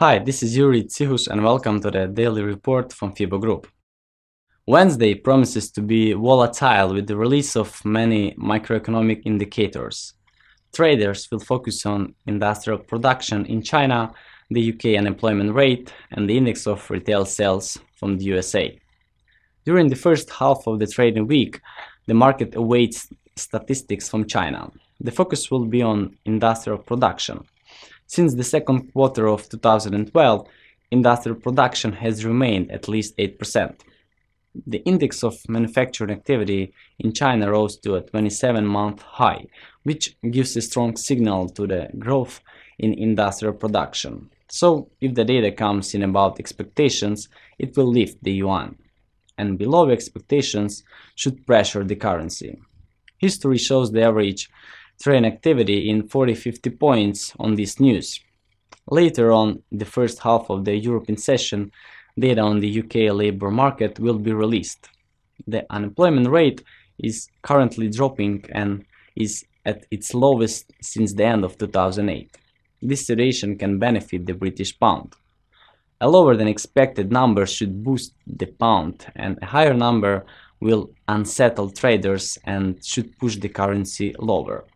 Hi, this is Yuri Tsihus and welcome to the daily report from FIBO Group. Wednesday promises to be volatile with the release of many macroeconomic indicators. Traders will focus on industrial production in China, the UK unemployment rate, and the index of retail sales from the USA. During the first half of the trading week, the market awaits statistics from China. The focus will be on industrial production. Since the second quarter of 2012, industrial production has remained at least 8%. The index of manufacturing activity in China rose to a 27-month high, which gives a strong signal to the growth in industrial production. So, if the data comes in above expectations, it will lift the yuan, and below expectations should pressure the currency. History shows the average trading activity in 40-50 points on this news. Later on, the first half of the European session, data on the UK labour market will be released. The unemployment rate is currently dropping and is at its lowest since the end of 2008. This situation can benefit the British pound. A lower than expected number should boost the pound, and a higher number will unsettle traders and should push the currency lower.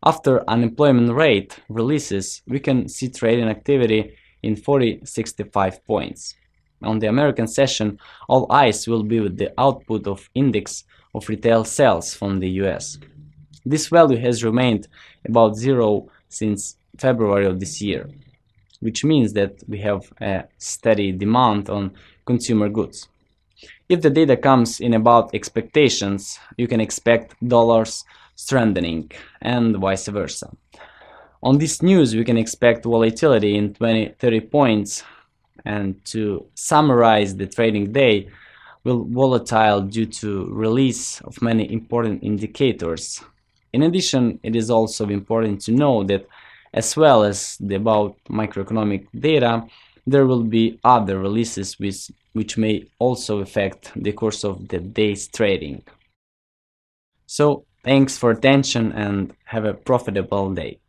After unemployment rate releases, we can see trading activity in 40-65 points. On the American session, all eyes will be with the output of index of retail sales from the US. This value has remained about zero since February of this year, which means that we have a steady demand on consumer goods. If the data comes in about expectations, you can expect dollars strengthening and vice versa. On this news, we can expect volatility in 20-30 points, and to summarize, the trading day will volatile due to release of many important indicators. In addition, it is also important to know that as well as the about macroeconomic data, there will be other releases which may also affect the course of the day's trading. So, thanks for attention and have a profitable day.